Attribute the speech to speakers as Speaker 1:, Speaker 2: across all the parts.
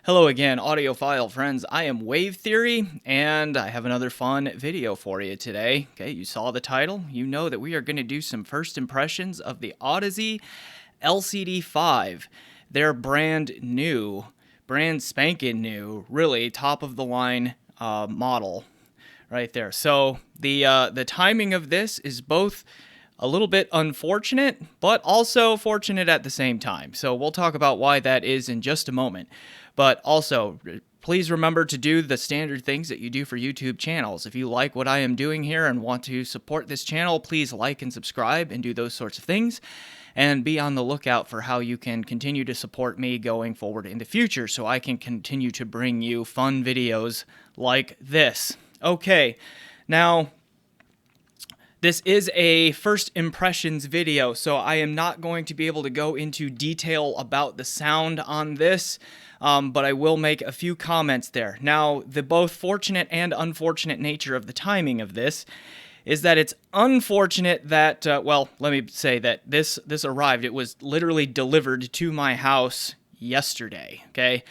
Speaker 1: Hello again, audiophile friends. I am Wave Theory, and I have another fun video for you today. Okay, you saw the title. You know that we are going to do some first impressions of the Audeze LCD-5. They're brand new, brand spanking new, really top of the line model right there. So the timing of this is both a little bit unfortunate, but also fortunate at the same time. So we'll talk about why that is in just a moment. But also, please remember to do the standard things that you do for YouTube channels. If you like what I am doing here and want to support this channel, please like and subscribe and do those sorts of things. And be on the lookout for how you can continue to support me going forward in the future so I can continue to bring you fun videos like this. Okay, now this is a first impressions video, so I am not going to be able to go into detail about the sound on this, but I will make a few comments there. Now, the both fortunate and unfortunate nature of the timing of this is that it's unfortunate that, well, let me say that this arrived. It was literally delivered to my house yesterday, okay?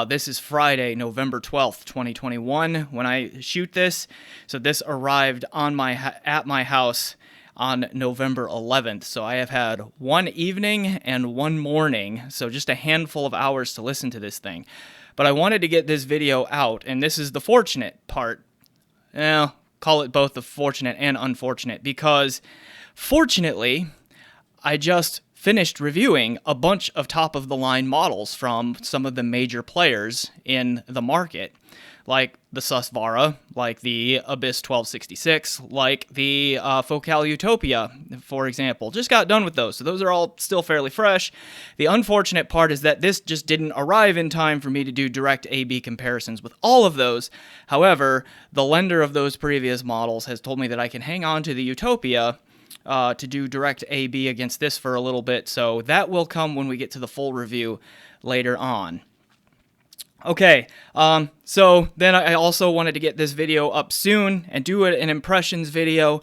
Speaker 1: This is Friday, November 12th, 2021 when I shoot this. So this arrived on at my house on November 11th. So I have had one evening and one morning, so just a handful of hours to listen to this thing. But I wanted to get this video out, and this is the fortunate part. Well, call it both the fortunate and unfortunate, because fortunately, I just finished reviewing a bunch of top-of-the-line models from some of the major players in the market, like the Susvara, like the Abyss 1266, like the Focal Utopia, for example. Just got done with those, so those are all still fairly fresh. The unfortunate part is that this just didn't arrive in time for me to do direct A-B comparisons with all of those. However, the lender of those previous models has told me that I can hang on to the Utopia to do direct A-B against this for a little bit, so that will come when we get to the full review later on. Okay, so then I also wanted to get this video up soon and do an impressions video.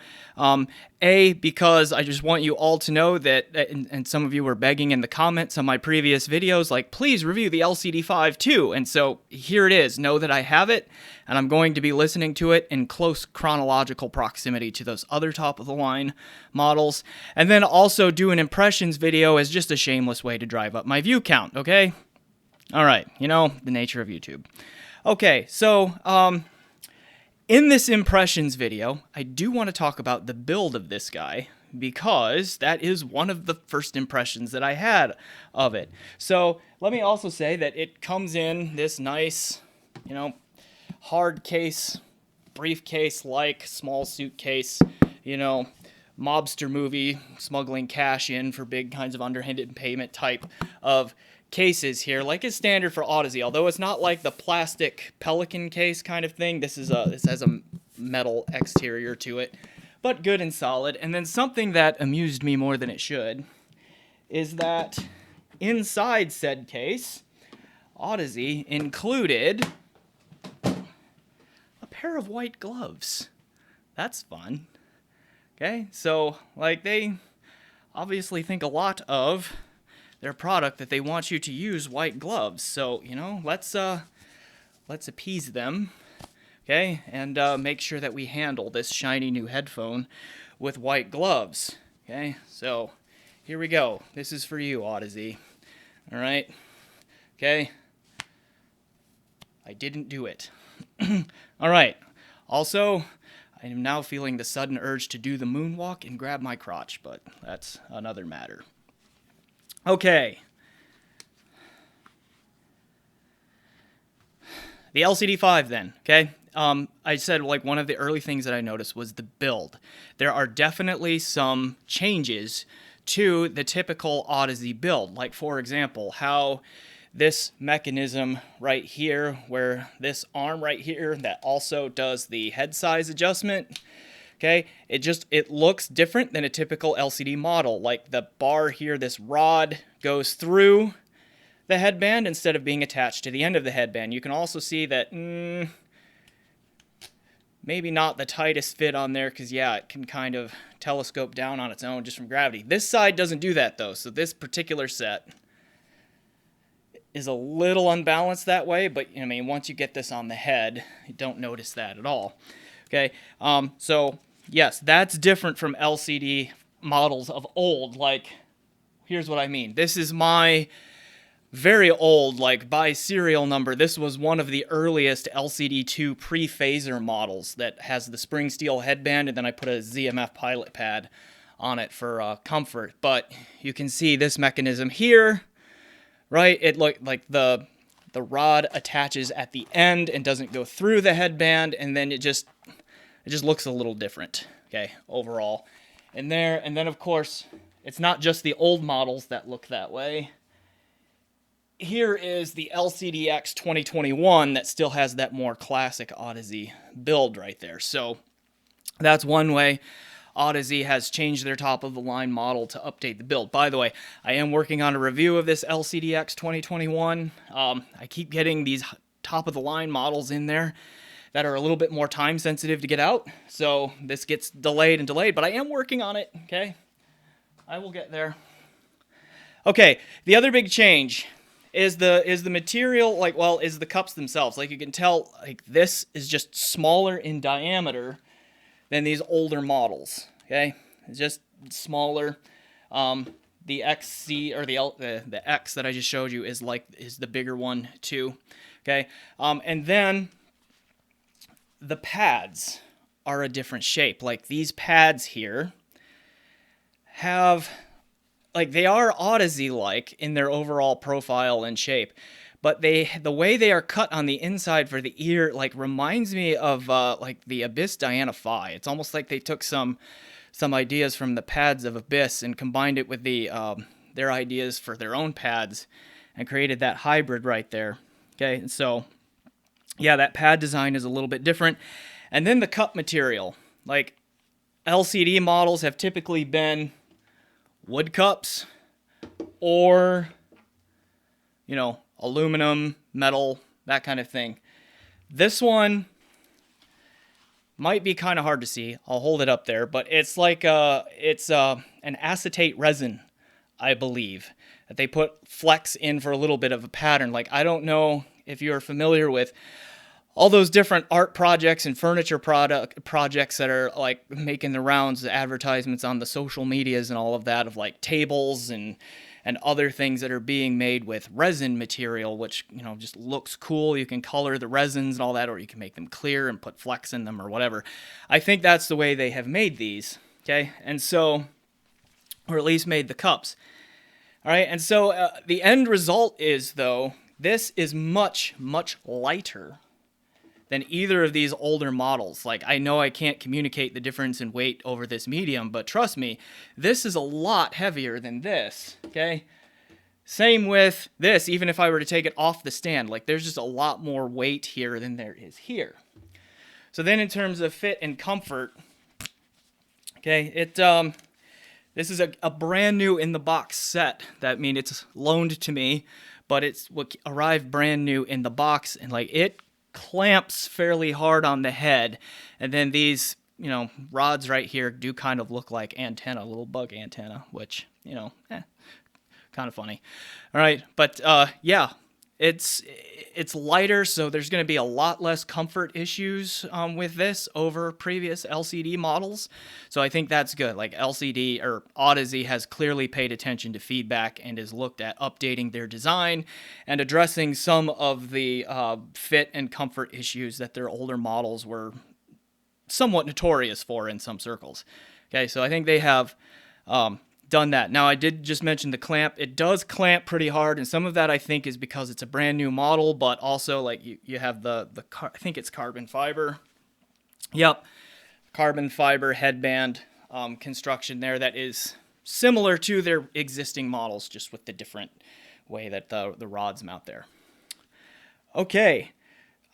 Speaker 1: Because I just want you all to know that, and some of you were begging in the comments on my previous videos, like, please review the LCD-5 too. And so here it is. Know that I have it, and I'm going to be listening to it in close chronological proximity to those other top-of-the-line models. And then also do an impressions video as just a shameless way to drive up my view count, okay? All right, you know, the nature of YouTube. Okay, so, in this impressions video, I do want to talk about the build of this guy, because that is one of the first impressions that I had of it. So let me also say that it comes in this nice, you know, hard case, briefcase-like, small suitcase, you know, mobster movie, smuggling cash in for big kinds of underhanded payment type of cases here, like it's standard for Audeze, although it's not like the plastic pelican case kind of thing. This has a metal exterior to it, but good and solid. And then something that amused me more than it should is that inside said case, Audeze included a pair of white gloves. That's fun. Okay, so like they obviously think a lot of their product that they want you to use white gloves. So, you know, let's appease them, okay, and make sure that we handle this shiny new headphone with white gloves, okay? So, here we go. This is for you, Audeze. All right, okay? I didn't do it. All right. Also, I am now feeling the sudden urge to do the moonwalk and grab my crotch, but that's another matter. Okay. The LCD-5 then, okay? I said like one of the early things that I noticed was the build. There are definitely some changes to the typical Audeze build. Like, for example, how this mechanism right here, where this arm right here that also does the head size adjustment, okay, it looks different than a typical LCD model. Like the bar here, this rod goes through the headband instead of being attached to the end of the headband. You can also see that maybe not the tightest fit on there, because yeah, it can kind of telescope down on its own just from gravity. This side doesn't do that though, so this particular set is a little unbalanced that way, but I mean, once you get this on the head, you don't notice that at all. Okay, so yes, that's different from LCD models of old. Like, here's what I mean. This is my very old, like by serial number. This was one of the earliest LCD2 pre-phaser models that has the spring steel headband, and then I put a ZMF pilot pad on it for comfort. But you can see this mechanism here, right? It looked like the rod attaches at the end and doesn't go through the headband, and then it just looks a little different, okay, overall. And then of course, it's not just the old models that look that way. Here is the LCDX 2021 that still has that more classic Audeze build right there. So that's one way Audeze has changed their top-of-the-line model to update the build. By the way, I am working on a review of this LCDX 2021. I keep getting these top-of-the-line models in there that are a little bit more time-sensitive to get out. So this gets delayed and delayed, but I am working on it, okay? I will get there. Okay, the other big change is the material, like, well, is the cups themselves. Like, you can tell, like, this is just smaller in diameter than these older models, okay? It's just smaller. The XC, or the X that I just showed you is the bigger one too, okay? And then the pads are a different shape. Like, these pads here have, like, they are Audeze-like in their overall profile and shape, but the way they are cut on the inside for the ear, like, reminds me of like the Abyss Diana Phi. It's almost like they took some ideas from the pads of Abyss and combined it with their ideas for their own pads and created that hybrid right there. Okay, and so yeah, that pad design is a little bit different. And then the cup material, like, LCD models have typically been wood cups or, you know, aluminum, metal, that kind of thing. This one might be kind of hard to see. I'll hold it up there, but it's like an acetate resin, I believe, that they put flex in for a little bit of a pattern. Like, I don't know if you're familiar with all those different art projects and furniture projects that are, like, making the rounds, the advertisements on the social medias and all of that, of, like, tables and other things that are being made with resin material, which, you know, just looks cool. You can color the resins and all that, or you can make them clear and put flex in them or whatever. I think that's the way they have made these, okay? And so, or at least made the cups. All right, and so the end result is, though, this is much, much lighter than either of these older models. Like, I know I can't communicate the difference in weight over this medium, but trust me, this is a lot heavier than this, okay? Same with this, even if I were to take it off the stand, like, there's just a lot more weight here than there is here. So then in terms of fit and comfort, okay, this is a brand new in the box set. That means it's loaned to me, but it's what arrived brand new in the box, and, like, it clamps fairly hard on the head, and then these, you know, rods right here do kind of look like antenna, little bug antenna, which, you know, kind of funny. All right, but yeah, it's lighter, so there's going to be a lot less comfort issues with this over previous LCD models. So I think that's good. Like, LCD or Audeze has clearly paid attention to feedback and has looked at updating their design and addressing some of the fit and comfort issues that their older models were somewhat notorious for in some circles. Okay, so I think they have done that. Now, I did just mention the clamp. It does clamp pretty hard, and some of that I think is because it's a brand new model, but also, like, you have I think it's carbon fiber. Yep, carbon fiber headband construction there that is similar to their existing models, just with the different way that the rods mount there. Okay.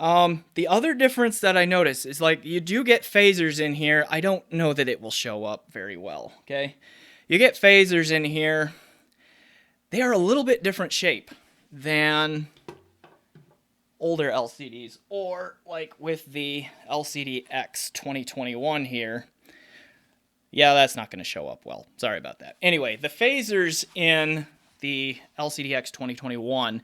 Speaker 1: The other difference that I notice is, like, you do get phasers in here. I don't know that it will show up very well, okay? You get phasers in here. They are a little bit different shape than older LCDs, or like with the LCDX 2021 here. Yeah, that's not going to show up well. Sorry about that. Anyway, the phasers in the LCDX 2021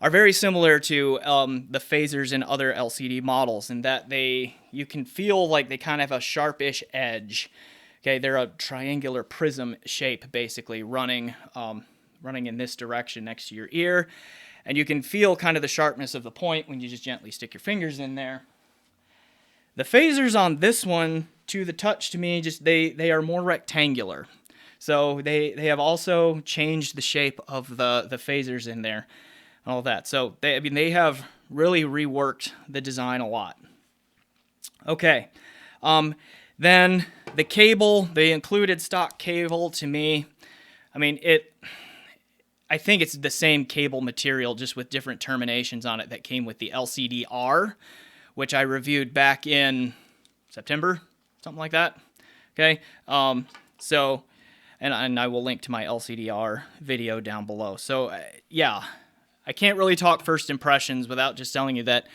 Speaker 1: are very similar to the phasers in other LCD models in that you can feel like they kind of have a sharpish edge. Okay, they're a triangular prism shape, basically running in this direction next to your ear, and you can feel kind of the sharpness of the point when you just gently stick your fingers in there. The phasers on this one, to the touch, to me, just they are more rectangular. So they have also changed the shape of the phasers in there and all that. So they have really reworked the design a lot. Okay. Then the cable, they included stock cable to me. I mean, I think it's the same cable material, just with different terminations on it that came with the LCD-R, which I reviewed back in September, something like that. Okay. So, and I will link to my LCD-R video down below. So, yeah, I can't really talk first impressions without just telling you that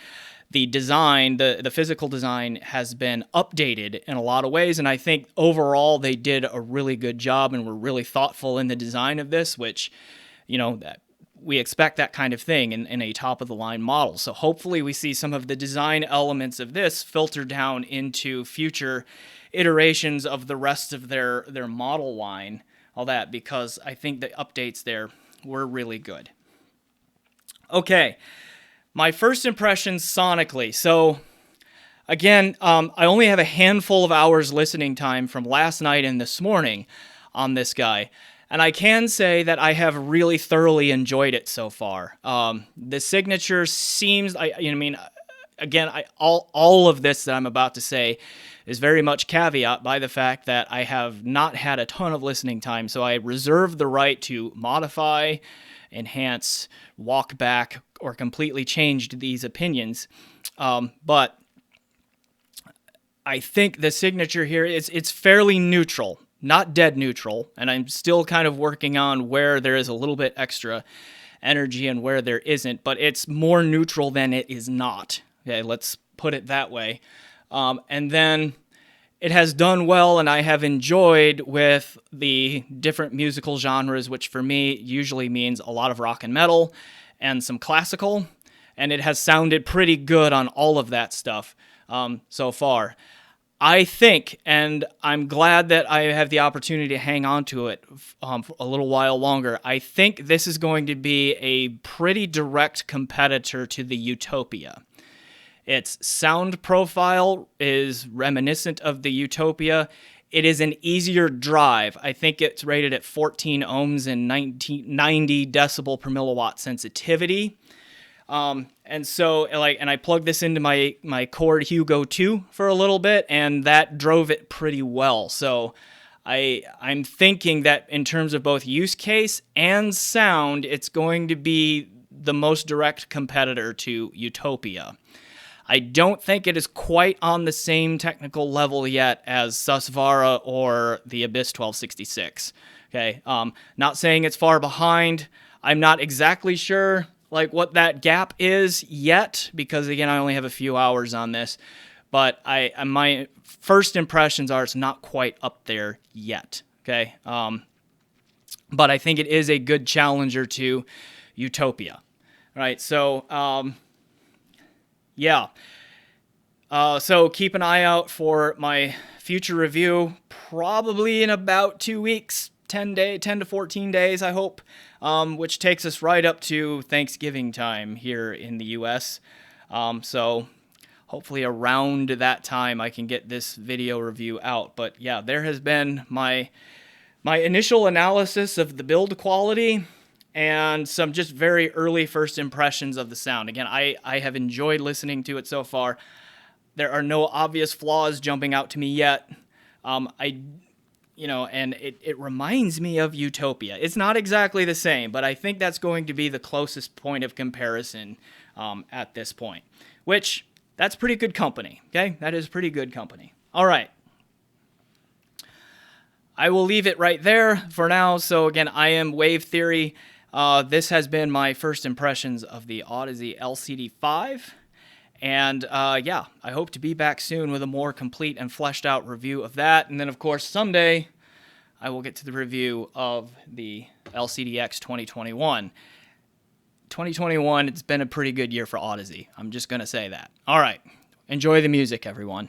Speaker 1: the design, the physical design, has been updated in a lot of ways, and I think overall they did a really good job and were really thoughtful in the design of this, which, that we expect that kind of thing in a top-of-the-line model. So hopefully we see some of the design elements of this filter down into future iterations of the rest of their model line, all that, because I think the updates there were really good. Okay. My first impressions sonically. So, again, I only have a handful of hours listening time from last night and this morning on this guy. And I can say that I have really thoroughly enjoyed it so far. The signature seems, all of this that I'm about to say is very much caveat by the fact that I have not had a ton of listening time. So I reserve the right to modify, enhance, walk back, or completely changed these opinions. But I think the signature here it's fairly neutral, not dead neutral, and I'm still kind of working on where there is a little bit extra energy and where there isn't, but it's more neutral than it is not. Okay, let's put it that way. And then it has done well, and I have enjoyed with the different musical genres, which for me usually means a lot of rock and metal and some classical, and it has sounded pretty good on all of that stuff so far. I think, and I'm glad that I have the opportunity to hang on to it for a little while longer, I think this is going to be a pretty direct competitor to the Utopia. Its sound profile is reminiscent of the Utopia. It is an easier drive. I think it's rated at 14 ohms and 90 decibel per milliwatt sensitivity. And so, and I plugged this into my Cord Hugo 2 for a little bit, and that drove it pretty well. So I'm thinking that in terms of both use case and sound, it's going to be the most direct competitor to Utopia. I don't think it is quite on the same technical level yet as Susvara or the Abyss 1266. Okay, not saying it's far behind. I'm not exactly sure what that gap is yet, because again, I only have a few hours on this. But my first impressions are it's not quite up there yet. Okay, but I think it is a good challenger to Utopia. Right, so. Yeah. So keep an eye out for my future review, probably in about 2 weeks, 10 to 14 days, I hope, which takes us right up to Thanksgiving time here in the U.S. So hopefully around that time I can get this video review out. But yeah, there has been my initial analysis of the build quality and some just very early first impressions of the sound. Again, I have enjoyed listening to it so far. There are no obvious flaws jumping out to me yet. And it reminds me of Utopia. It's not exactly the same, but I think that's going to be the closest point of comparison at this point, which that's pretty good company. Okay, that is pretty good company. All right. I will leave it right there for now. So again, I am Wave Theory. This has been my first impressions of the Audeze LCD-5. And I hope to be back soon with a more complete and fleshed out review of that. And then, of course, someday I will get to the review of the LCDX 2021. 2021, it's been a pretty good year for Audeze. I'm just going to say that. All right. Enjoy the music, everyone.